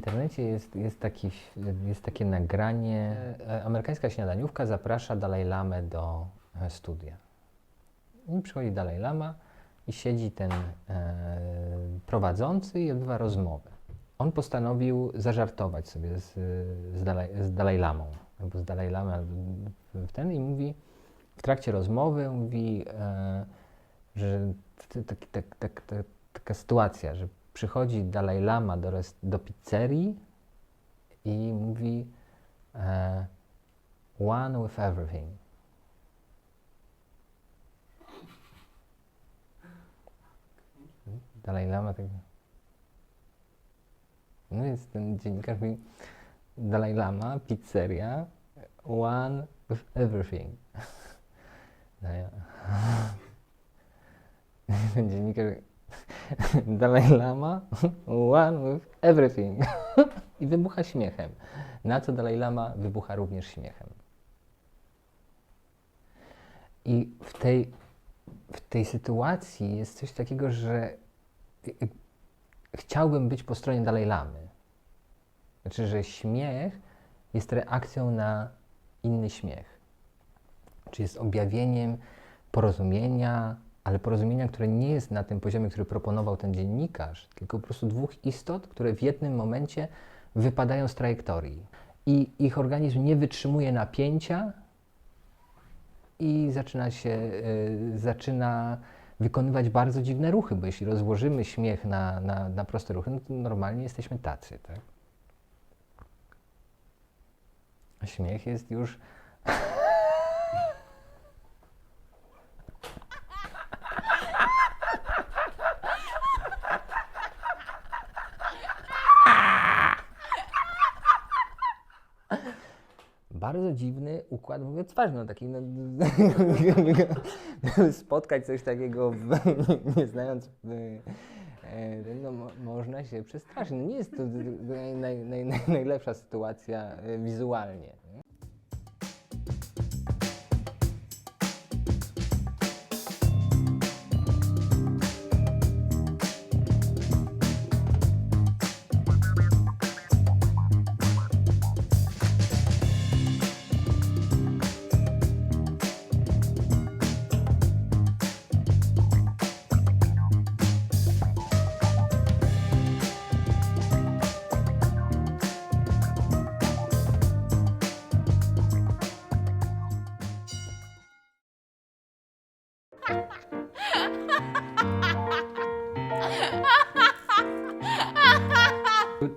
internecie jest takie nagranie. Amerykańska śniadaniówka zaprasza Dalaj Lamę do studia. I przychodzi Dalaj Lama i siedzi ten prowadzący i odbywa rozmowę. On postanowił zażartować sobie z Dalaj Lamą, albo z Dalaj Lama i mówi, w trakcie rozmowy mówi, że taka sytuacja, że przychodzi Dalaj Lama do pizzerii i mówi one with everything. Dalaj Lama tak... No więc ten dziennikarz mówi Dalaj Lama, pizzeria, one with everything. No ja... Ten dziennikarz Dalaj Lama, one with everything. I wybucha śmiechem. Na co Dalaj Lama wybucha również śmiechem. I w tej sytuacji jest coś takiego, że chciałbym być po stronie Dalaj Lamy. Znaczy, że śmiech jest reakcją na inny śmiech. Czy jest objawieniem porozumienia, ale porozumienia, które nie jest na tym poziomie, który proponował ten dziennikarz, tylko po prostu dwóch istot, które w jednym momencie wypadają z trajektorii. I ich organizm nie wytrzymuje napięcia i zaczyna wykonywać bardzo dziwne ruchy, bo jeśli rozłożymy śmiech na proste ruchy, no to normalnie jesteśmy tacy, tak? A śmiech jest już... Bardzo dziwny układ w ogóle twarzy, no taki, spotkać coś takiego, nie znając, no, można się przestraszyć. No, nie jest to najlepsza sytuacja wizualnie.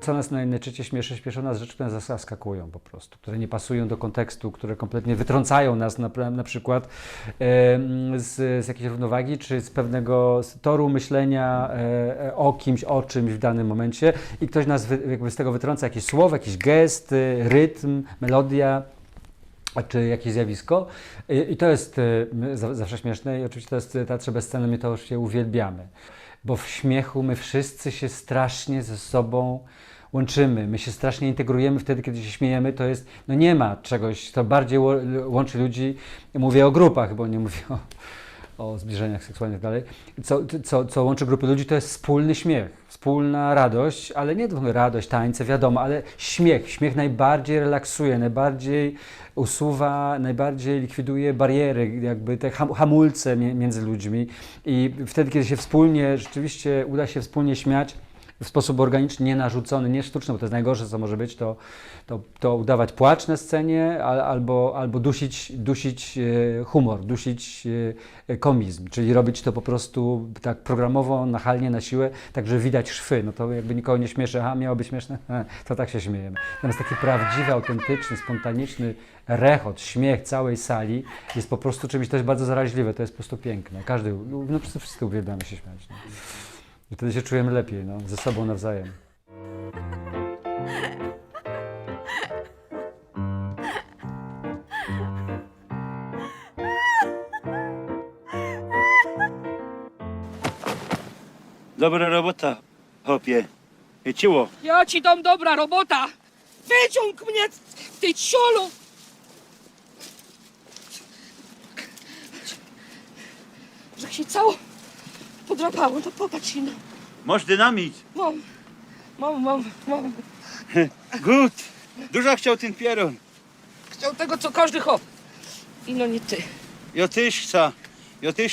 Co nas najczęściej śmieszy, śmieszą nas rzeczy, które nas zaskakują po prostu, które nie pasują do kontekstu, które kompletnie wytrącają nas na przykład z jakiejś równowagi, czy z pewnego toru myślenia o kimś, o czymś w danym momencie i ktoś nas jakby z tego wytrąca, jakieś słowo, jakiś gest, rytm, melodia, czy jakieś zjawisko. I to jest zawsze śmieszne i oczywiście to jest teatrze bez sceny, my to już się uwielbiamy. Bo w śmiechu my wszyscy się strasznie ze sobą łączymy. My się strasznie integrujemy wtedy, kiedy się śmiejemy. To jest, no nie ma czegoś, co bardziej łączy ludzi. Mówię o grupach, bo nie mówię o zbliżeniach seksualnych dalej. Co łączy grupy ludzi, to jest wspólny śmiech, wspólna radość, ale nie tylko radość, tańce, wiadomo, ale śmiech. Śmiech najbardziej relaksuje, najbardziej usuwa, najbardziej likwiduje bariery, jakby te hamulce między ludźmi. I wtedy, kiedy się wspólnie, rzeczywiście uda się wspólnie śmiać, w sposób organiczny, nie narzucony, nie sztuczny, bo to jest najgorsze, co może być, to udawać płacz na scenie albo dusić humor, dusić komizm, czyli robić to po prostu tak programowo, nachalnie, na siłę, tak, że widać szwy, no to jakby nikogo nie śmieszy, a miało być śmieszne, to tak się śmiejemy. Natomiast taki prawdziwy, autentyczny, spontaniczny rechot, śmiech całej sali jest po prostu czymś, to jest bardzo zaraźliwe, to jest po prostu piękne. Każdy, no po prostu wszyscy uwielbiamy się śmiać. No. I wtedy się czujemy lepiej, no, ze sobą nawzajem. Dobra robota, chłopie. Ciło. Ja ci dam dobra robota! Wyciąg mnie, ty ciolu! Że się cało podrapało, to popatrz no. Masz dynamit. Mam. Gut. Dużo chciał ten pieron. Chciał tego, co każdy hop. I no nie ty. Ja też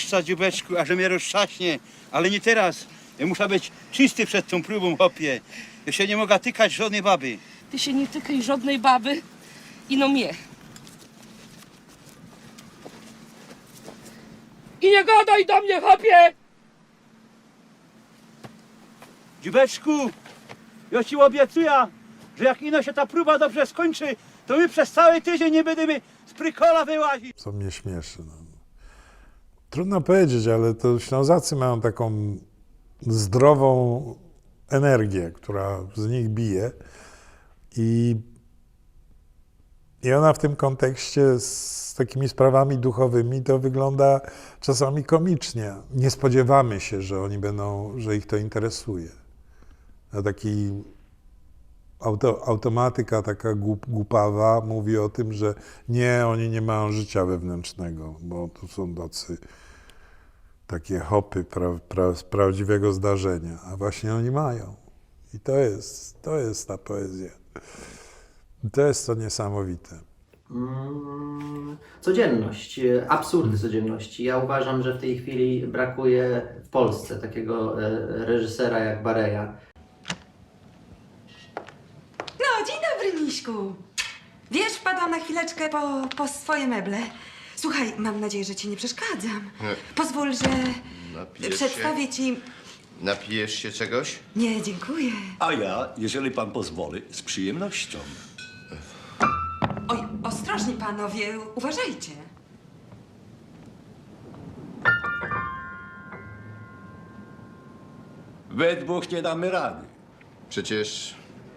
chcę, dziubeczku, a że mnie roztrzaśnie. Ale nie teraz. Ja muszę być czysty przed tą próbą, hopie. Ja się nie mogę tykać żadnej baby. Ty się nie tykaj żadnej baby. I no mnie. I nie gadaj do mnie, hopie! Dziubeczku, ja ci obiecuję, że jak ino się ta próba dobrze skończy, to my przez cały tydzień nie będziemy z prykola wyłazić. Co mnie śmieszy. No. Trudno powiedzieć, ale to Ślązacy mają taką zdrową energię, która z nich bije i ona w tym kontekście z takimi sprawami duchowymi to wygląda czasami komicznie. Nie spodziewamy się, że oni będą, że ich to interesuje. A taki automatyka taka głupawa mówi o tym, że nie, oni nie mają życia wewnętrznego, bo to są takie hopy z prawdziwego zdarzenia, a właśnie oni mają. I to jest ta poezja. To jest to niesamowite. Codzienność, absurdy codzienności. Ja uważam, że w tej chwili brakuje w Polsce takiego reżysera jak Bareja. No, dzień dobry, Miśku. Wiesz, wpadłam na chwileczkę po swoje meble. Słuchaj, mam nadzieję, że ci nie przeszkadzam. Pozwól, że Napijesz przedstawię ci... się? Napijesz się czegoś? Nie, dziękuję. A ja, jeżeli pan pozwoli, z przyjemnością. Oj, ostrożnie panowie, uważajcie. We dwóch nie damy rady. Przecież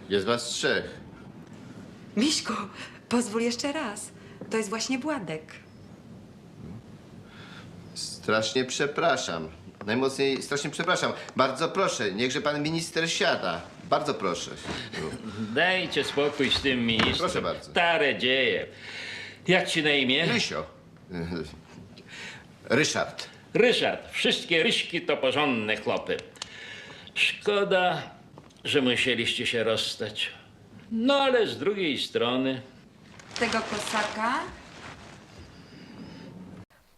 jest was trzech. Miśku, pozwól jeszcze raz. To jest właśnie Władek. Strasznie przepraszam. Najmocniej strasznie przepraszam. Bardzo proszę, niechże pan minister siada. Bardzo proszę. Dajcie spokój z tym ministrem. Proszę bardzo. Stare dzieje. Jak ci na imię? Rysio. Ryszard. Ryszard. Wszystkie Ryśki to porządne chłopy. Szkoda, że musieliście się rozstać. No ale z drugiej strony... Tego kosaka?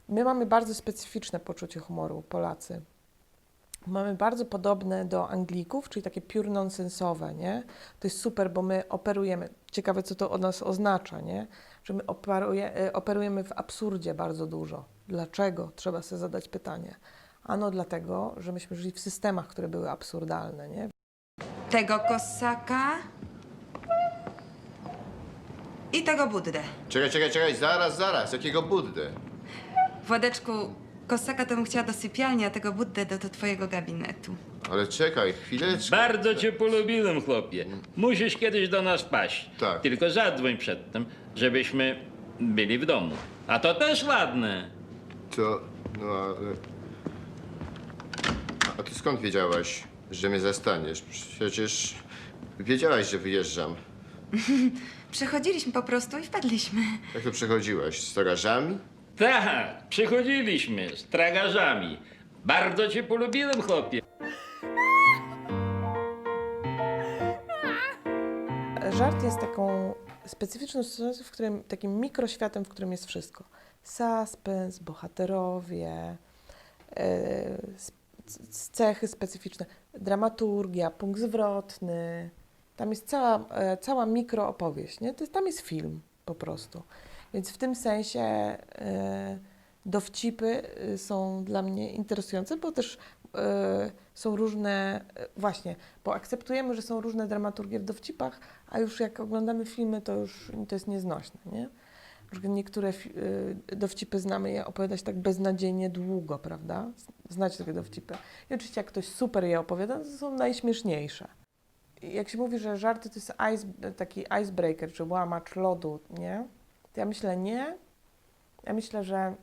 My mamy bardzo specyficzne poczucie humoru, Polacy. Mamy bardzo podobne do Anglików, czyli takie pure nonsensowe, nie? To jest super, bo my operujemy, ciekawe co to od nas oznacza, nie? Że my operujemy w absurdzie bardzo dużo. Dlaczego? Trzeba sobie zadać pytanie. Ano dlatego, że myśmy żyli w systemach, które były absurdalne, nie? Tego kosaka? I tego Buddę. Czekaj, zaraz. Jakiego Buddę? Władeczku, kosaka to bym chciała do sypialni, a tego Buddę do twojego gabinetu. Ale czekaj, chwileczkę. Bardzo cię polubiłem, chłopie. Musisz kiedyś do nas paść. Tak. Tylko zadzwoń przedtem, żebyśmy byli w domu. A to też ładne. To, no ale... A ty skąd wiedziałaś, że mnie zastaniesz? Przecież wiedziałaś, że wyjeżdżam. Przechodziliśmy po prostu i wpadliśmy. Jak to przechodziłaś? Z torażami? Tak, przychodziliśmy z tragarzami. Bardzo cię polubiłem, chłopie. Żart jest taką specyficzną sytuacją, w którym, takim mikroświatem, w którym jest wszystko. Suspens, bohaterowie, cechy specyficzne, dramaturgia, punkt zwrotny. Tam jest cała mikroopowieść, nie? Tam jest film po prostu. Więc w tym sensie dowcipy są dla mnie interesujące, bo też są różne, właśnie, bo akceptujemy, że są różne dramaturgie w dowcipach, a już jak oglądamy filmy, to już to jest nieznośne, nie? Na przykład niektóre dowcipy znamy je opowiadać tak beznadziejnie długo, prawda? Znacie takie dowcipy. I oczywiście jak ktoś super je opowiada, to są najśmieszniejsze. Jak się mówi, że żarty to jest taki icebreaker, czy łamacz lodu, nie? To ja myślę nie. Ja myślę, że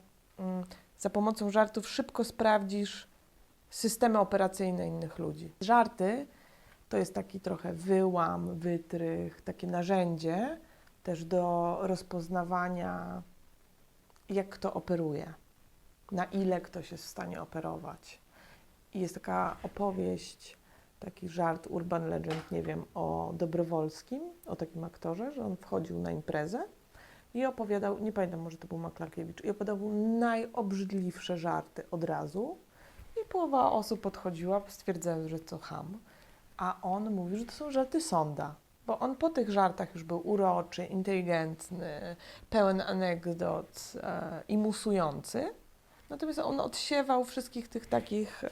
za pomocą żartów szybko sprawdzisz systemy operacyjne innych ludzi. Żarty to jest taki trochę wyłam, wytrych, takie narzędzie też do rozpoznawania, jak kto operuje, na ile ktoś jest w stanie operować. I jest taka opowieść taki żart, urban legend, nie wiem, o Dobrowolskim, o takim aktorze, że on wchodził na imprezę i opowiadał, nie pamiętam, może to był Maklarkiewicz, i opowiadał najobrzydliwsze żarty od razu i połowa osób podchodziła, stwierdzając, że to cham, a on mówił, że to są żarty Sonda, bo on po tych żartach już był uroczy, inteligentny, pełen anegdot i musujący, natomiast on odsiewał wszystkich tych takich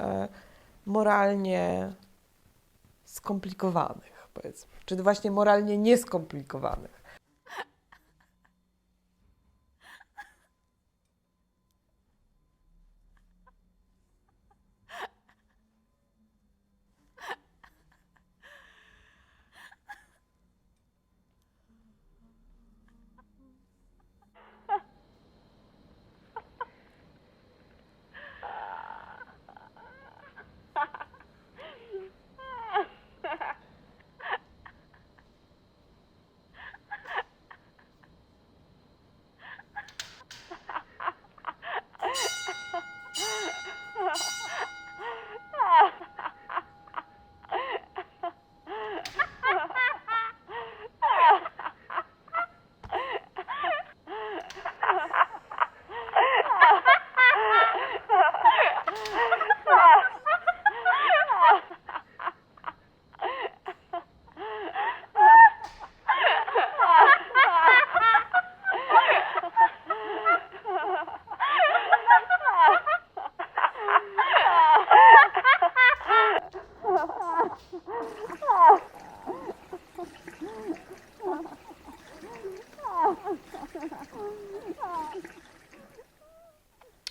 moralnie skomplikowanych, powiedzmy, czy właśnie moralnie nieskomplikowanych.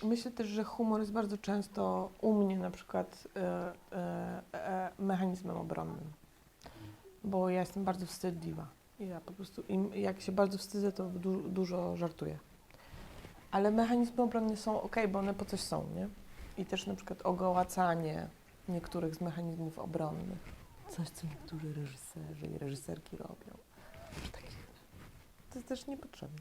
Myślę też, że humor jest bardzo często u mnie na przykład mechanizmem obronnym, bo ja jestem bardzo wstydliwa. Ja po prostu, jak się bardzo wstydzę, to dużo żartuję. Ale mechanizmy obronne są ok, bo one po coś są, nie? I też na przykład ogołacanie niektórych z mechanizmów obronnych. Coś, co niektórzy reżyserzy i reżyserki robią. To jest też niepotrzebne.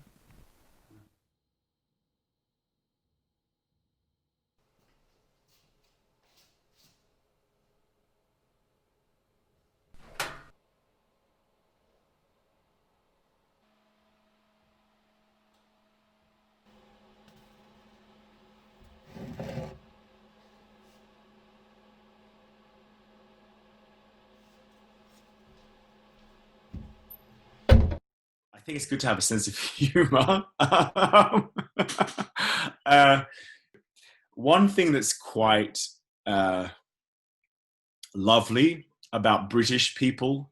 I think it's good to have a sense of humor. One thing that's quite lovely about British people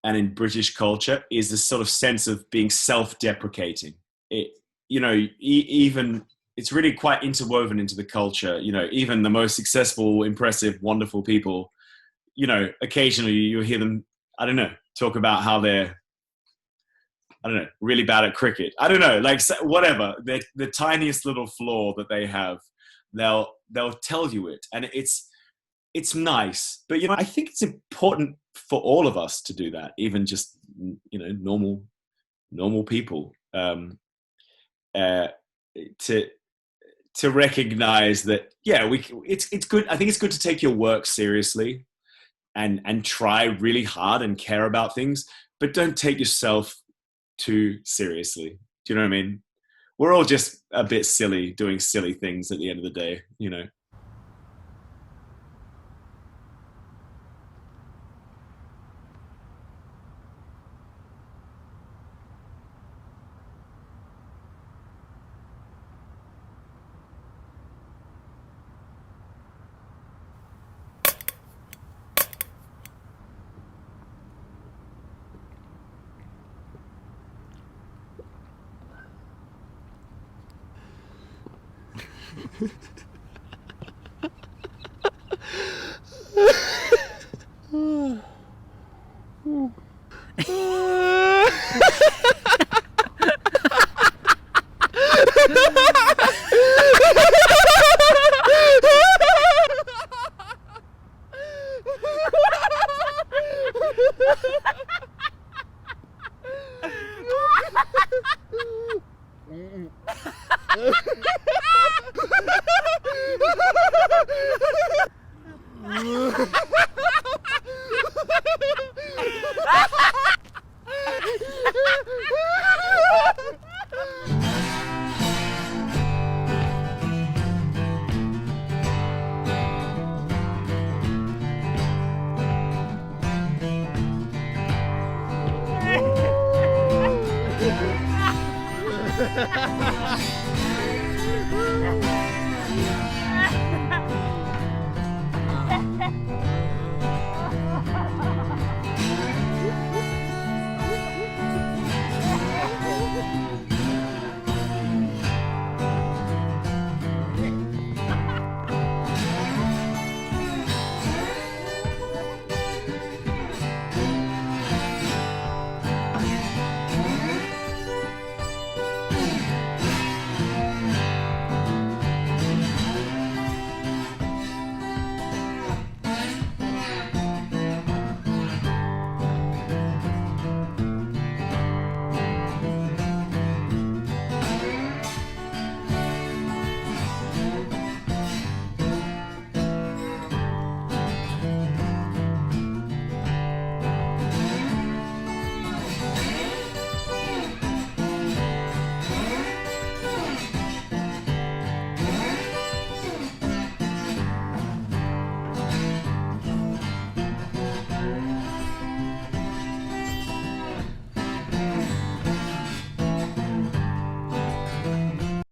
and in British culture is this sort of sense of being self-deprecating. Even it's really quite interwoven into the culture. Even the most successful, impressive, wonderful people, occasionally you'll hear them, I don't know, talk about how they're, I don't know, really bad at cricket. I don't know, like whatever, the tiniest little flaw that they have, they'll tell you it, and it's nice. But I think it's important for all of us to do that, even just normal people, to recognize that it's good. I think it's good to take your work seriously, and try really hard and care about things, but don't take yourself too seriously. Do you know what I mean? We're all just a bit silly, doing silly things at the end of the day, Ha ha ha!